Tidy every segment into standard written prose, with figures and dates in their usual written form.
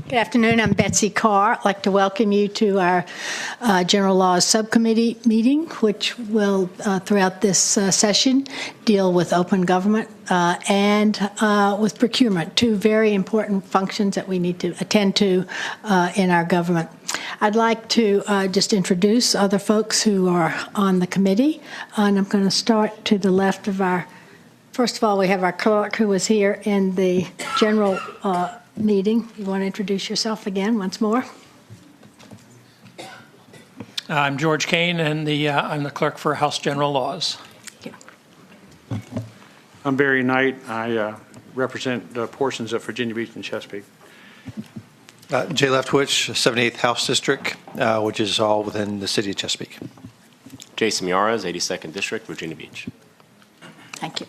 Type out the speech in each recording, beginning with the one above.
Good afternoon. I'm Betsy Carr. I'd like to welcome you to our General Laws Subcommittee meeting, which will, throughout this session, deal with open government and with procurement, two very important functions that we need to attend to in our government. I'd like to just introduce other folks who are on the committee, and I'm going to start to the left of our. First of all, we have our clerk who was here in the general meeting. You want to introduce yourself again once more? I'm George Kane, and I'm the clerk for House General Laws. I'm Barry Knight. I represent portions of Virginia Beach and Chesapeake. Jay Leftwich, 78th House District, which is all within the city of Chesapeake. Jason Miaras, 82nd District, Virginia Beach. Thank you.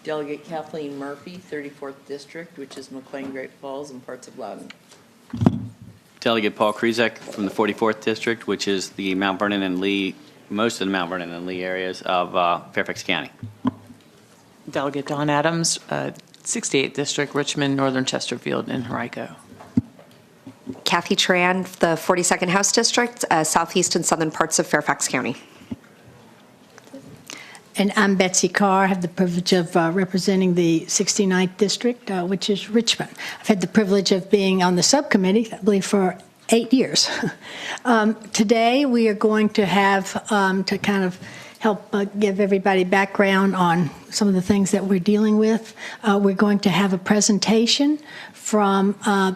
Delegate Kathleen Murphy, 34th District, which is McLean, Great Falls, and parts of Loudoun. Delegate Paul Krezek from the 44th District, which is the Mount Vernon and Lee, most of the Mount Vernon and Lee areas of Fairfax County. Delegate Don Adams, 68th District, Richmond, Northern Chesterfield, and Henrico. Kathy Tran, the 42nd House District, southeast and southern parts of Fairfax County. And I'm Betsy Carr. I have the privilege of representing the 69th District, which is Richmond. I've had the privilege of being on the subcommittee, I believe, for 8 years. Today, we are going to have, to kind of help give everybody background on some of the things that we're dealing with, we're going to have a presentation from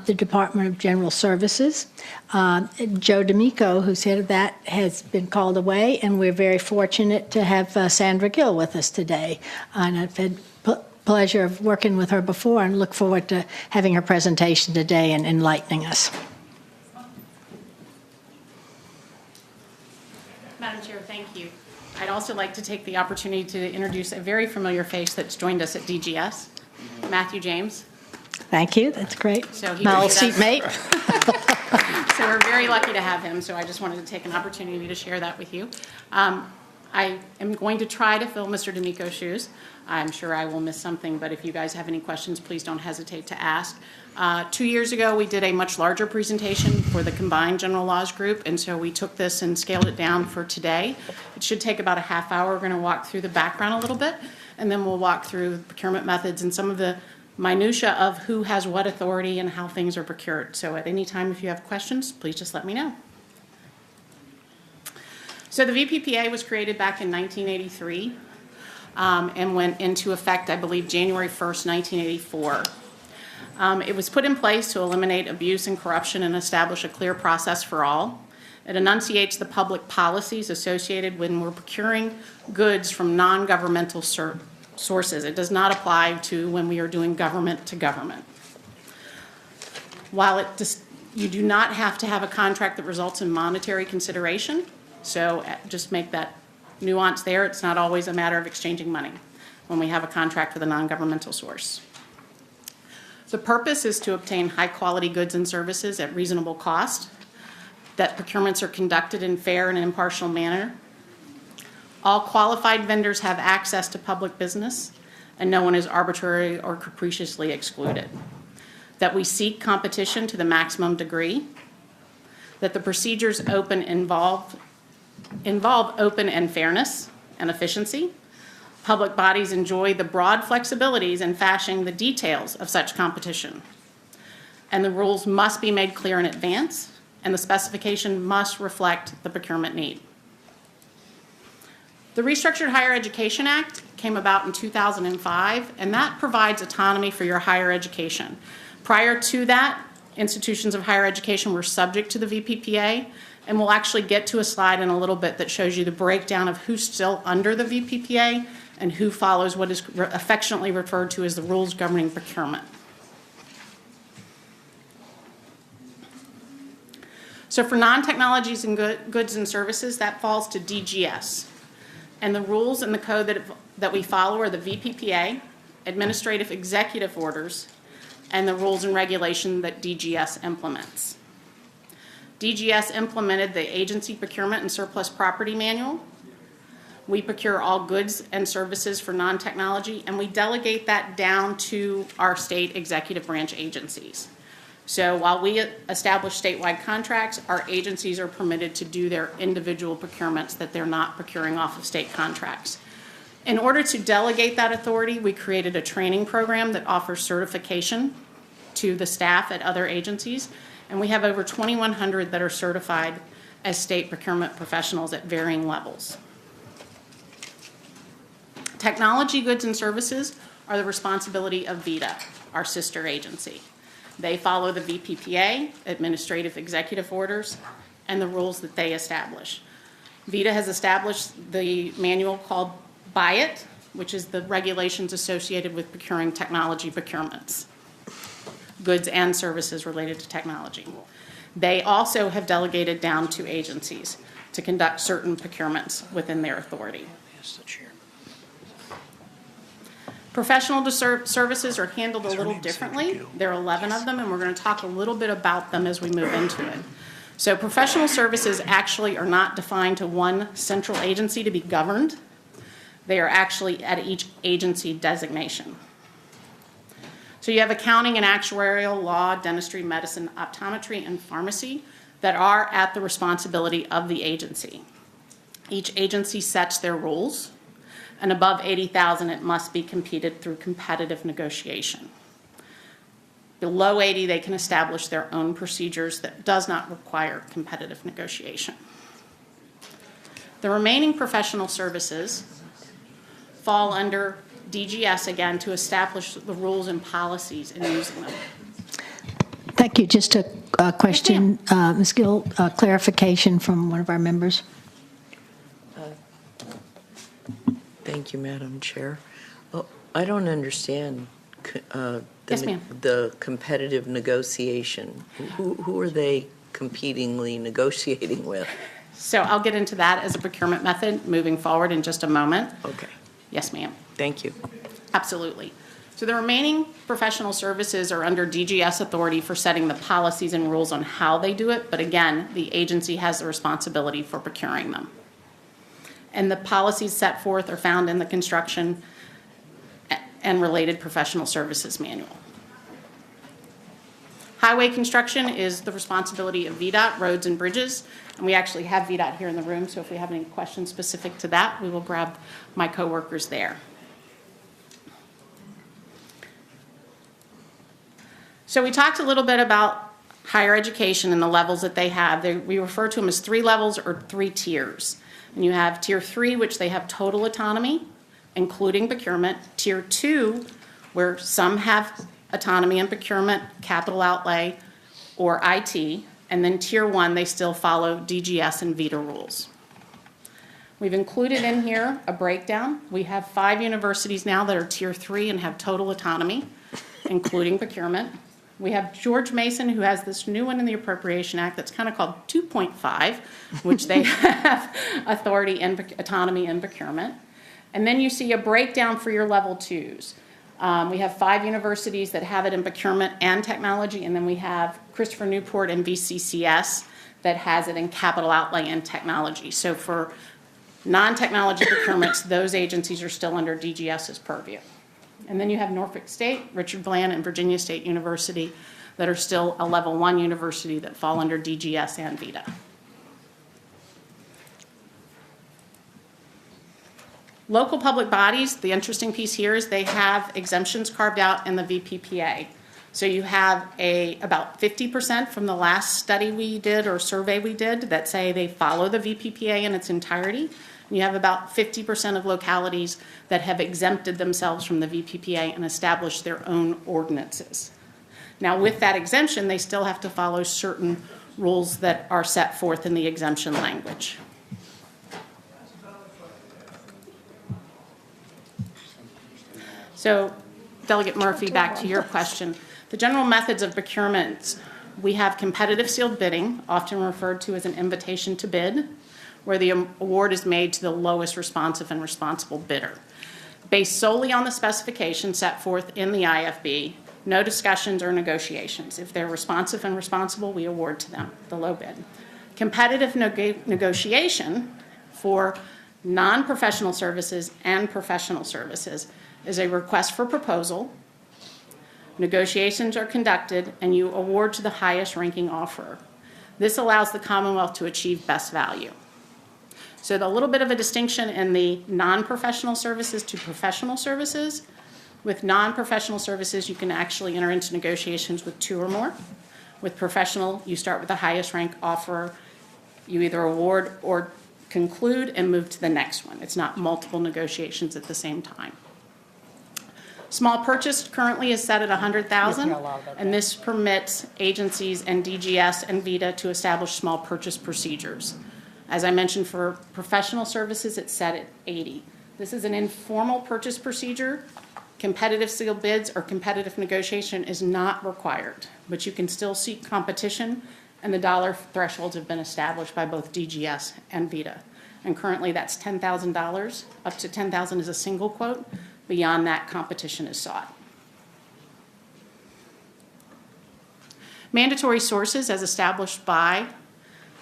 the Department of General Services. Joe D'Amico, who's head of that, has been called away, and we're very fortunate to have Sandra Gill with us today. And I've had pleasure of working with her before and look forward to having her presentation today and enlightening us. Madam Chair, thank you. I'd also like to take the opportunity to introduce a very familiar face that's joined us at DGS, Matthew James. Thank you. That's great. So my old seatmate. So we're very lucky to have him. So I just wanted to take an opportunity to share that with you. I am going to try to fill Mr. D'Amico's shoes. I'm sure I will miss something, but if you guys have any questions, please don't hesitate to ask. 2 years ago, we did a much larger presentation for the combined general laws group, and so we took this and scaled it down for today. It should take about a half hour. We're going to walk through the background a little bit, and then we'll walk through procurement methods and some of the minutia of who has what authority and how things are procured. So at any time, if you have questions, please just let me know. So the VPPA was created back in 1983 and went into effect, I believe, January 1st, 1984. It was put in place to eliminate abuse and corruption and establish a clear process for all. It enunciates the public policies associated when we're procuring goods from non-governmental sources. It does not apply to when we are doing government to government. While you do not have to have a contract that results in monetary consideration, so just make that nuance there. It's not always a matter of exchanging money when we have a contract with a non-governmental source. The purpose is to obtain high-quality goods and services at reasonable cost, that procurements are conducted in fair and impartial manner. All qualified vendors have access to public business, and no one is arbitrarily or capriciously excluded. That we seek competition to the maximum degree. That the procedures involve open and fairness and efficiency. Public bodies enjoy the broad flexibilities in fashioning the details of such competition. And the rules must be made clear in advance, and the specification must reflect the procurement need. The Restructured Higher Education Act came about in 2005, and that provides autonomy for your higher education. Prior to that, institutions of higher education were subject to the VPPA, and we'll actually get to a slide in a little bit that shows you the breakdown of who's still under the VPPA and who follows what is affectionately referred to as the rules governing procurement. So for non-technologies and goods and services, that falls to DGS. And the rules and the code that we follow are the VPPA, administrative executive orders, and the rules and regulation that DGS implements. DGS implemented the Agency Procurement and Surplus Property Manual. We procure all goods and services for non-technology, and we delegate that down to our state executive branch agencies. So while we establish statewide contracts, our agencies are permitted to do their individual procurements that they're not procuring off of state contracts. In order to delegate that authority, we created a training program that offers certification to the staff at other agencies, and we have over 2,100 that are certified as state procurement professionals at varying levels. Technology goods and services are the responsibility of VITA, our sister agency. They follow the VPPA, administrative executive orders, and the rules that they establish. VITA has established the manual called Buy It, which is the regulations associated with procuring technology procurements, goods and services related to technology. They also have delegated down to agencies to conduct certain procurements within their authority. Professional services are handled a little differently. There are 11 of them, and we're going to talk a little bit about them as we move into it. So professional services actually are not defined to one central agency to be governed. They are actually at each agency designation. So you have accounting and actuarial, law, dentistry, medicine, optometry, and pharmacy that are at the responsibility of the agency. Each agency sets their rules, and above $80,000, it must be competed through competitive negotiation. Below 80, they can establish their own procedures that does not require competitive negotiation. The remaining professional services fall under DGS again to establish the rules and policies in using them. Thank you. Just a question, Ms. Gill, clarification from one of our members. Thank you, Madam Chair. Oh, I don't understand Yes, ma'am. the competitive negotiation. Who are they competingly negotiating with? So I'll get into that as a procurement method moving forward in just a moment. Okay, Yes, ma'am. thank you. Absolutely. So the remaining professional services are under DGS authority for setting the policies and rules on how they do it, but again, the agency has the responsibility for procuring them. And the policies set forth are found in the construction and related professional services manual. Highway construction is the responsibility of VDOT, roads and bridges, and we actually have VDOT here in the room, so if we have any questions specific to that, we will grab my coworkers there. So we talked a little bit about higher education and the levels that they have. We refer to them as 3 levels or 3 tiers. And you have Tier 3, which they have total autonomy, including procurement. Tier 2, where some have autonomy in procurement, capital outlay, or IT. And then Tier 1, they still follow DGS and VITA rules. We've included in here a breakdown. We have 5 universities now that are Tier 3 and have total autonomy, including procurement. We have George Mason, who has this new one in the Appropriation Act that's kind of called 2.5, which they have authority and autonomy in procurement. And then you see a breakdown for your level 2s. We have 5 universities that have it in procurement and technology, and then we have Christopher Newport and VCCS that has it in capital outlay and technology. So for non-technology procurements, those agencies are still under DGS's purview. And then you have Norfolk State, Richard Bland, and Virginia State University that are still a level 1 university that fall under DGS and VITA. Local public bodies, the interesting piece here is they have exemptions carved out in the VPPA. So you have about 50% from the last study we did or survey we did that say they follow the VPPA in its entirety. And you have about 50% of localities that have exempted themselves from the VPPA and established their own ordinances. Now, with that exemption, they still have to follow certain rules that are set forth in the exemption language. So, Delegate Murphy, back to your question. The general methods of procurement, we have competitive sealed bidding, often referred to as an invitation to bid, where the award is made to the lowest responsive and responsible bidder. Based solely on the specifications set forth in the IFB, no discussions or negotiations. If they're responsive and responsible, we award to them the low bid. Competitive negotiation for non-professional services and professional services is a request for proposal Negotiations are conducted, and you award to the highest ranking offerer. This allows the Commonwealth to achieve best value. So a little bit of a distinction in the non-professional services to professional services. With non-professional services, you can actually enter into negotiations with 2 or more. With professional, you start with the highest rank offerer. You either award or conclude and move to the next one. It's not multiple negotiations at the same time. Small purchase currently is set at $100,000, and this permits agencies and DGS and VITA to establish small purchase procedures. As I mentioned, for professional services, it's set at $80,000. This is an informal purchase procedure. Competitive sealed bids or competitive negotiation is not required, but you can still seek competition, and the dollar thresholds have been established by both DGS and VITA. And currently that's $10,000. Up to $10,000 is a single quote. Beyond that, competition is sought. Mandatory sources as established by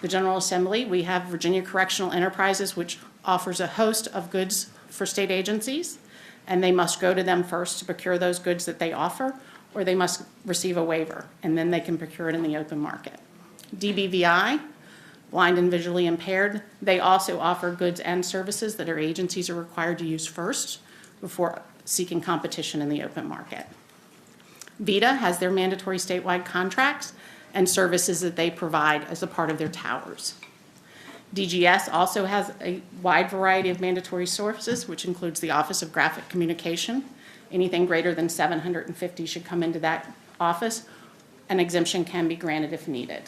the General Assembly. We have Virginia Correctional Enterprises, which offers a host of goods for state agencies, and they must go to them first to procure those goods that they offer, or they must receive a waiver, and then they can procure it in the open market. DBVI, blind and visually impaired, they also offer goods and services that our agencies are required to use first before seeking competition in the open market. VITA has their mandatory statewide contracts and services that they provide as a part of their towers. DGS also has a wide variety of mandatory sources, which includes the Office of Graphic Communication. Anything greater than 750 should come into that office. An exemption can be granted if needed.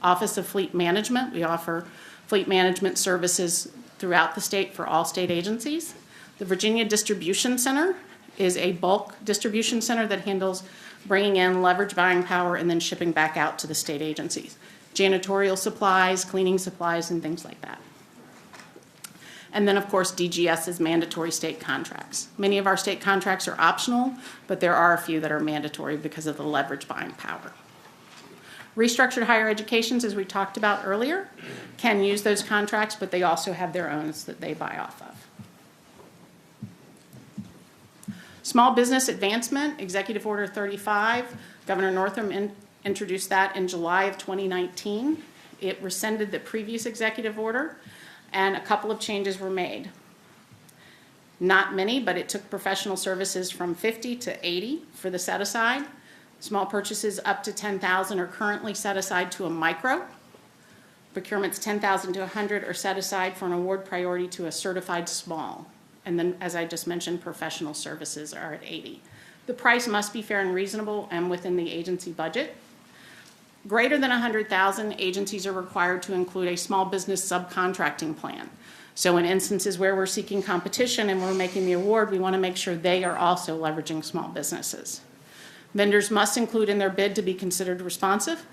Office of Fleet Management, we offer fleet management services throughout the state for all state agencies. The Virginia Distribution Center is a bulk distribution center that handles bringing in leverage buying power and then shipping back out to the state agencies. Janitorial supplies, cleaning supplies, and things like that. And then, of course, DGS's mandatory state contracts. Many of our state contracts are optional, but there are a few that are mandatory because of the leverage buying power. Restructured higher educations, as we talked about earlier, can use those contracts, but they also have their own that they buy off of. Small business advancement, Executive Order 35, Governor Northam introduced that in July of 2019. It rescinded the previous executive order, and a couple of changes were made. Not many, but it took professional services from 50 to 80 for the set aside. Small purchases up to 10,000 are currently set aside to a micro. Procurements 10,000 to 100 are set aside for an award priority to a certified small. And then, as I just mentioned, professional services are at 80. The price must be fair and reasonable and within the agency budget. Greater than 100,000, agencies are required to include a small business subcontracting plan. So in instances where we're seeking competition and we're making the award, we want to make sure they are also leveraging small businesses. Vendors must include in their bid to be considered responsive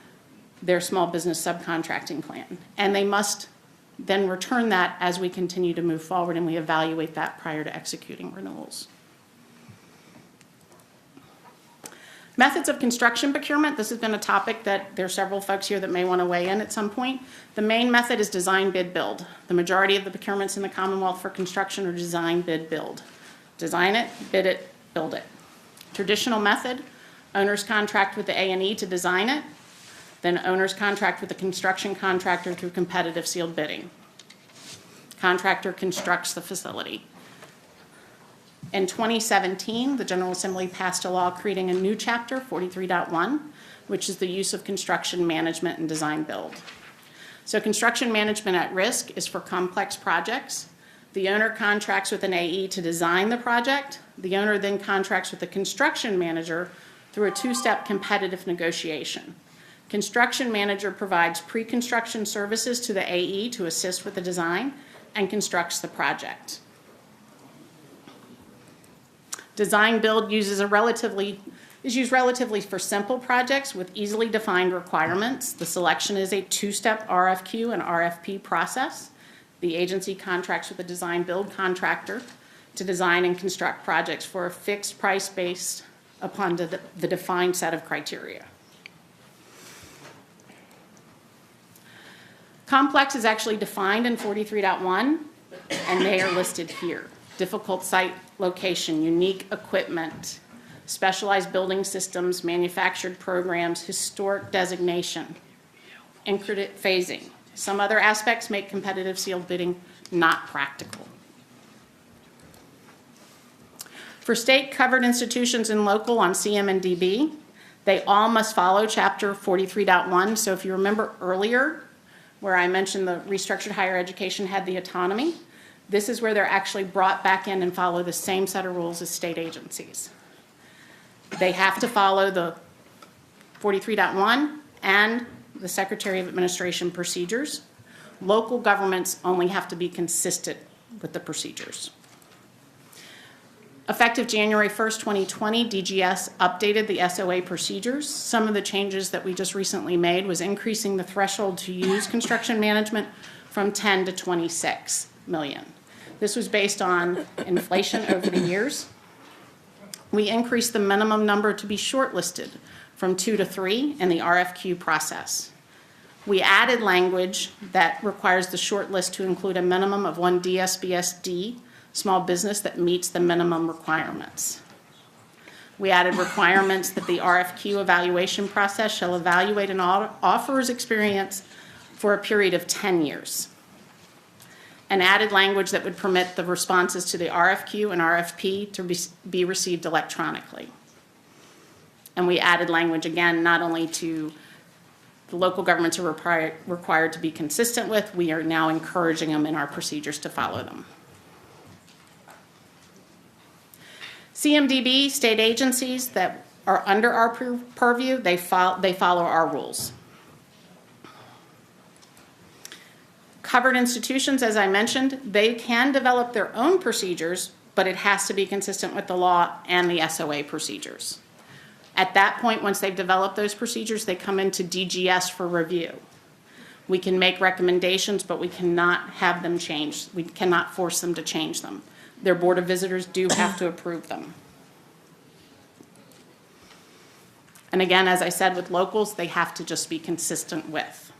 their small business subcontracting plan. And they must then return that as we continue to move forward and we evaluate that prior to executing renewals. Methods of construction procurement. This has been a topic that there are several folks here that may want to weigh in at some point. The main method is design, bid, build. The majority of the procurements in the Commonwealth for construction are design, bid, build. Design it, bid it, build it. Traditional method, owners contract with the A&E to design it, then owners contract with the construction contractor through competitive sealed bidding. Contractor constructs the facility. In 2017, the General Assembly passed a law creating a new chapter, 43.1, which is the use of construction management and design build. So construction management at risk is for complex projects. The owner contracts with an AE to design the project. The owner then contracts with the construction manager through a two-step competitive negotiation. Construction manager provides pre-construction services to the AE to assist with the design and constructs the project. Design build is used relatively for simple projects with easily defined requirements. The selection is a two-step RFQ and RFP process. The agency contracts with a design build contractor to design and construct projects for a fixed price based upon the defined set of criteria. Complex is actually defined in 43.1, and they are listed here. Difficult site location, unique equipment, specialized building systems, manufactured programs, historic designation, and credit phasing. Some other aspects make competitive sealed bidding not practical. For state-covered institutions and local on CM and DB, they all must follow Chapter 43.1. So if you remember earlier, where I mentioned the restructured higher education had the autonomy, this is where they're actually brought back in and follow the same set of rules as state agencies. They have to follow the 43.1 and the Secretary of Administration procedures. Local governments only have to be consistent with the procedures. Effective January 1st, 2020, DGS updated the SOA procedures. Some of the changes that we just recently made was increasing the threshold to use construction management from 10 to 26 million. This was based on inflation over the years. We increased the minimum number to be shortlisted from 2 to 3 in the RFQ process. We added language that requires the shortlist to include a minimum of 1 DSBSD small business that meets the minimum requirements. We added requirements that the RFQ evaluation process shall evaluate an offeror's experience for a period of 10 years. And added language that would permit the responses to the RFQ and RFP to be received electronically. And we added language again, not only to the local governments are required to be consistent with, we are now encouraging them in our procedures to follow them. CMDB, state agencies that are under our purview, they follow our rules. Covered institutions, as I mentioned, they can develop their own procedures, but it has to be consistent with the law and the SOA procedures. At that point, once they've developed those procedures, they come into DGS for review. We can make recommendations, but we cannot have them changed. We cannot force them to change them. Their Board of Visitors do have to approve them. And again, as I said, with locals, they have to just be consistent with.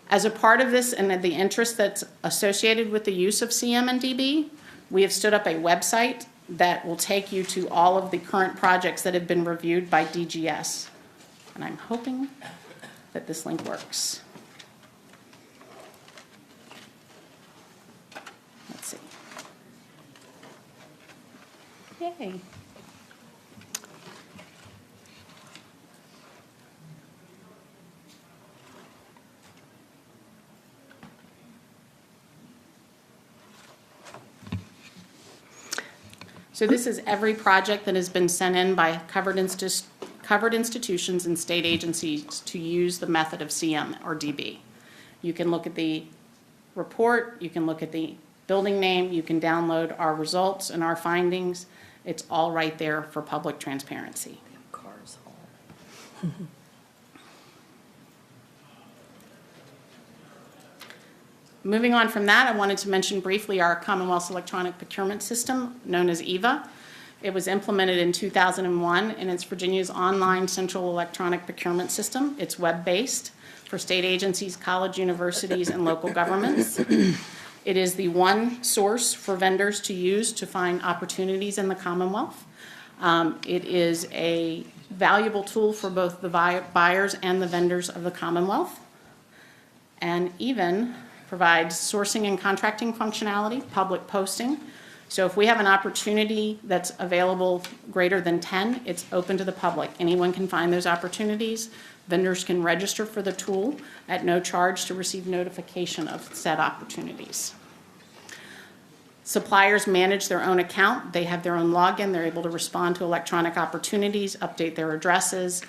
As a part of this and the interest that's associated with the use of CM and DB, we have stood up a website that will take you to all of the current projects that have been reviewed by DGS. And I'm hoping that this link works. Let's see. Yay. So this is every project that has been sent in by covered institutions and state agencies to use the method of CM or DB. You can look at the report, you can look at the building name, you can download our results and our findings. It's all right there for public transparency. Cars Hall. Moving on from that, I wanted to mention briefly our Commonwealth's electronic procurement system, known as EVA. It was implemented in 2001, and it's Virginia's online central electronic procurement system. It's web-based for state agencies, college, universities, and local governments. It is the one source for vendors to use to find opportunities in the Commonwealth. It is a valuable tool for both the buyers and the vendors of the Commonwealth, and even provides sourcing and contracting functionality, public posting. So if we have an opportunity that's available greater than 10, it's open to the public. Anyone can find those opportunities. Vendors can register for the tool at no charge to receive notification of said opportunities. Suppliers manage their own account. They have their own login. They're able to respond to electronic opportunities, update their addresses,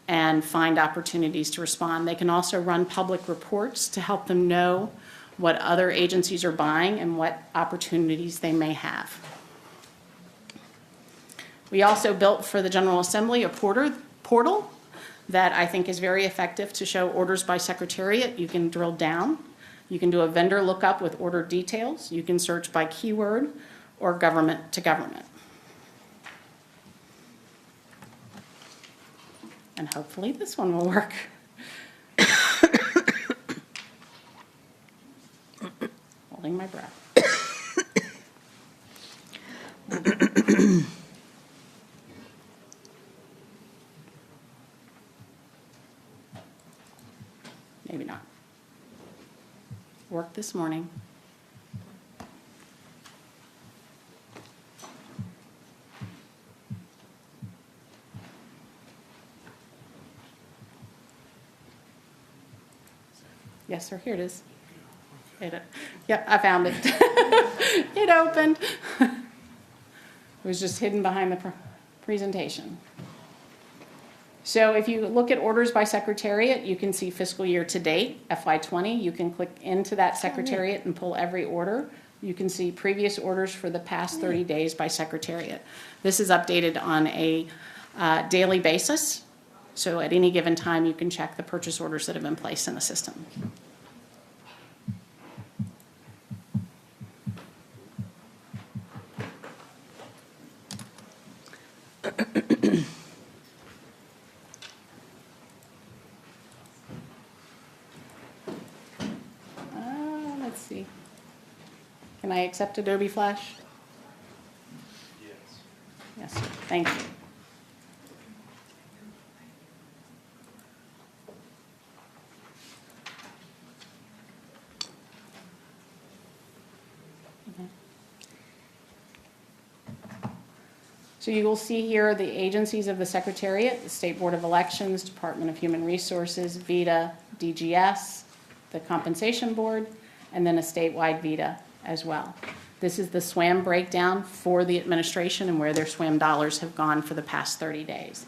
and find opportunities to respond. They can also run public reports to help them know what other agencies are buying and what opportunities they may have. We also built for the General Assembly a portal that I think is very effective to show orders by secretariat. You can drill down. You can do a vendor lookup with order details. You can search by keyword or government to government. And hopefully this one will work. Holding my breath. Maybe not. Worked this morning. Yes, sir, here it is. Yep, I found it. It opened. It was just hidden behind the presentation. So if you look at orders by secretariat, you can see fiscal year to date, FY20. You can click into that secretariat and pull every order. You can see previous orders for the past 30 days by secretariat. This is updated on a daily basis. So at any given time, you can check the purchase orders that have been placed in the system. Let's see. Can I accept Adobe Flash? Yes. Yes, sir. Thank you. So you will see here the agencies of the Secretariat: the State Board of Elections, Department of Human Resources, VITA, DGS, the Compensation Board, and then a statewide VITA as well. This is the SWAM breakdown for the administration and where their SWAM dollars have gone for the past 30 days.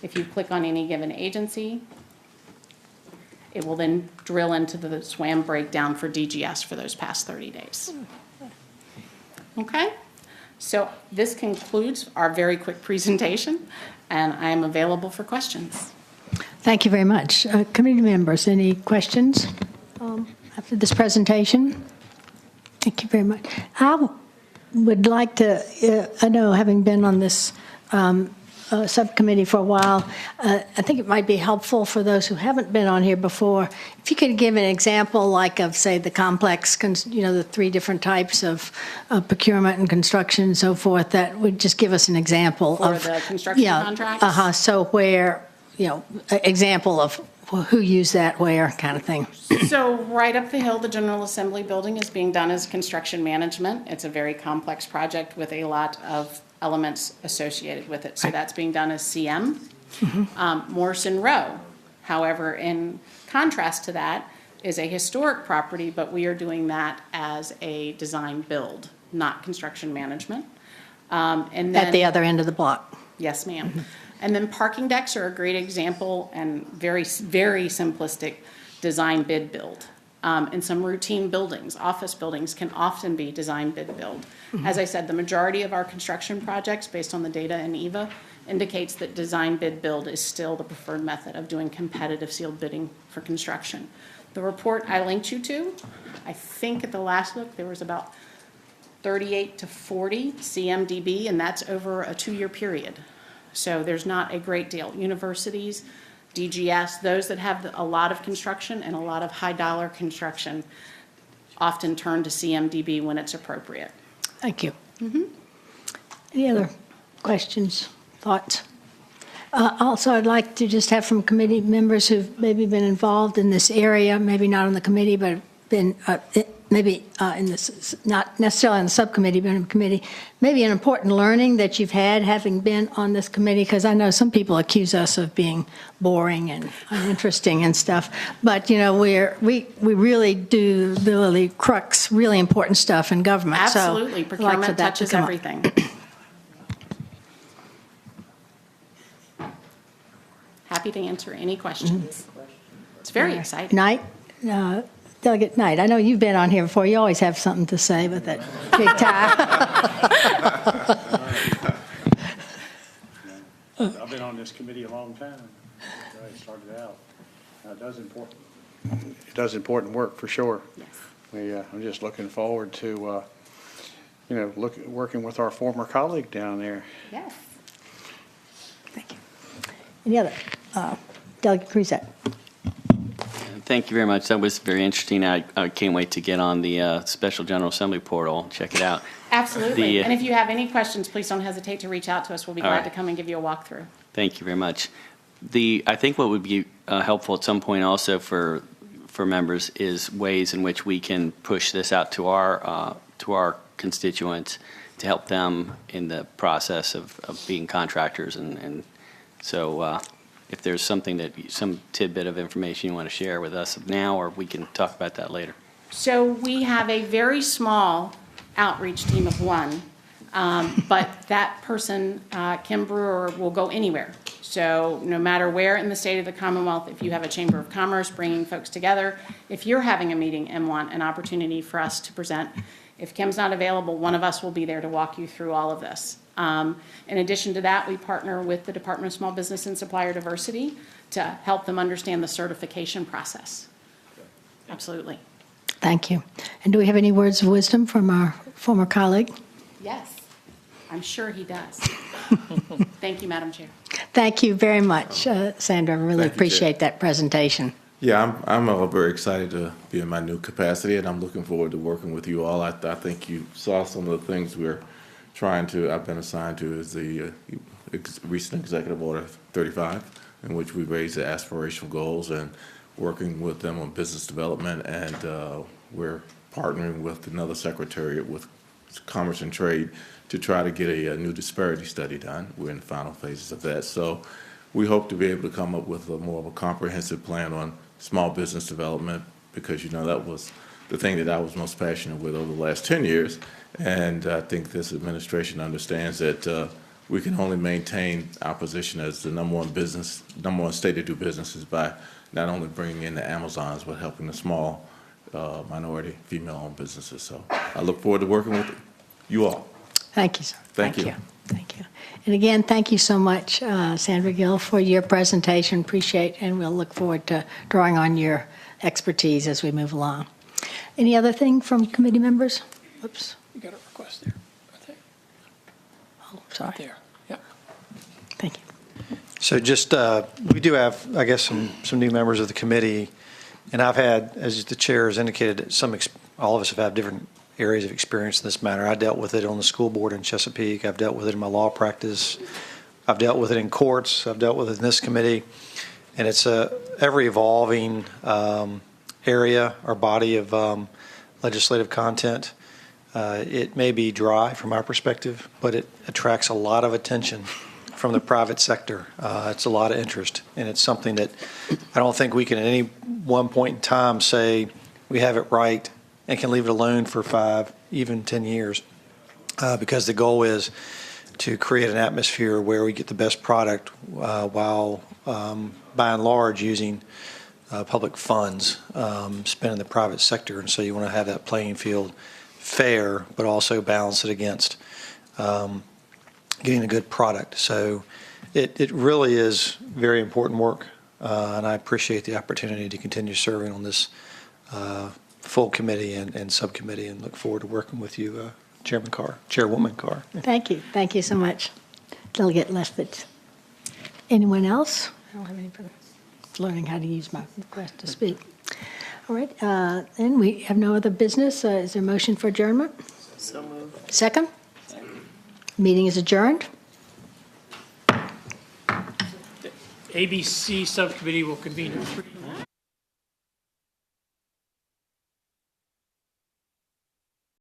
If you click on any given agency, it will then drill into the SWAM breakdown for DGS for those past 30 days. Okay? So this concludes our very quick presentation, and I am available for questions. Thank you very much. Committee members, any questions after this presentation? Thank you very much. I would like to, I know having been on this subcommittee for a while, I think it might be helpful for those who haven't been on here before, if you could give an example like of, say, the complex, the 3 different types of procurement and construction and so forth, that would just give us an example For of the construction contracts? So where, example of who used that where kind of thing. So right up the hill, the General Assembly building is being done as construction management. It's a very complex project with a lot of elements associated with it. So that's being done as CM. Morrison Row, however, in contrast to that, is a historic property, but we are doing that as a design build, not construction management. And then, At the other end of the block. yes, ma'am. And then parking decks are a great example and very, very simplistic design bid build. And some routine buildings, office buildings, can often be design bid build. As I said, the majority of our construction projects, based on the data in EVA, indicates that design bid build is still the preferred method of doing competitive sealed bidding for construction. The report I linked you to, I think at the last look there was about 38 to 40 CMDB, and that's over a 2-year period. So there's not a great deal. Universities, DGS, those that have a lot of construction and a lot of high dollar construction often turn to CMDB when it's appropriate. Thank you. Any other questions, thoughts? Also, I'd like to just have from committee members who've maybe been involved in this area, maybe not on the committee, but been maybe in this, not necessarily on the subcommittee, but in the committee, maybe an important learning that you've had having been on this committee, because I know some people accuse us of being boring and uninteresting and stuff, but we really do the really crux, really important stuff in government. Absolutely, so procurement like for that touches to come up. everything. Happy to answer any questions. It's very exciting. Knight, Delegate Knight, I know you've been on here before. You always have something to say with that big tie. I've been on this committee a long time. I started out. It does important work for sure. Yes. I'm just looking forward to, working with our former colleague down there. Yes. Thank you. Any other? Delegate Kruzak. Thank you very much. That was very interesting. I can't wait to get on the Special General Assembly portal and check it out. Absolutely. And if you have any questions, please don't hesitate to reach out to us. We'll be All glad right. to come and give you a walkthrough. Thank you very much. I think what would be helpful at some point also for members is ways in which we can push this out to our constituents to help them in the process of being contractors. And so if there's some tidbit of information you want to share with us now, or we can talk about that later. So we have a very small outreach team of one, but that person, Kim Brewer, will go anywhere. So no matter where in the state of the Commonwealth, if you have a Chamber of Commerce bringing folks together, if you're having a meeting and want an opportunity for us to present, if Kim's not available, one of us will be there to walk you through all of this. In addition to that, we partner with the Department of Small Business and Supplier Diversity to help them understand the certification process. Absolutely. Thank you. And do we have any words of wisdom from our former colleague? Yes, I'm sure he does. Thank you, Madam Chair. Thank you very much, Sandra. I really Thank you, appreciate that presentation. Yeah, I'm very excited to be in my new capacity, and I'm looking forward to working with you all. I think you saw some of the things I've been assigned to is the recent Executive Order 35, in which we raised the aspirational goals and working with them on business development, and we're partnering with another secretariat with Commerce and Trade to try to get a new disparity study done. We're in the final phases of that. So we hope to be able to come up with more of a comprehensive plan on small business development, because, that was the thing that I was most passionate with over the last 10 years. And I think this administration understands that we can only maintain our position as the number one state to do business is by not only bringing in the Amazons, but helping the small minority female-owned businesses. So I look forward to working with you all. Thank you, sir. Thank you. Thank you. And again, thank you so much, Sandra Gill, for your presentation. Appreciate, and we'll look forward to drawing on your expertise as we move along. Any other thing from committee members? Oops. You got a request there, I think. Oh, sorry. There, yep. Thank you. So just, we do have, I guess, some new members of the committee, and I've had, as the chair has indicated, all of us have had different areas of experience in this matter. I dealt with it on the school board in Chesapeake. I've dealt with it in my law practice. I've dealt with it in courts. I've dealt with it in this committee. And it's a ever-evolving area or body of legislative content. It may be dry from our perspective, but it attracts a lot of attention from the private sector. It's a lot of interest, and it's something that I don't think we can at any one point in time say we have it right and can leave it alone for 5, even 10 years, because the goal is to create an atmosphere where we get the best product while, by and large, using public funds spent in the private sector. And so you want to have that playing field fair, but also balance it against getting a good product. So it really is very important work, and I appreciate the opportunity to continue serving on this full committee and subcommittee, and look forward to working with you, Chairwoman Carr. Thank you. Thank you so much, Delegate Lethbridge. Anyone else? I don't have anybody learning how to use my request to speak. All right. Then we have no other business. Is there a motion for adjournment? So moved. Second? Meeting is adjourned. ABC Subcommittee will convene at 3.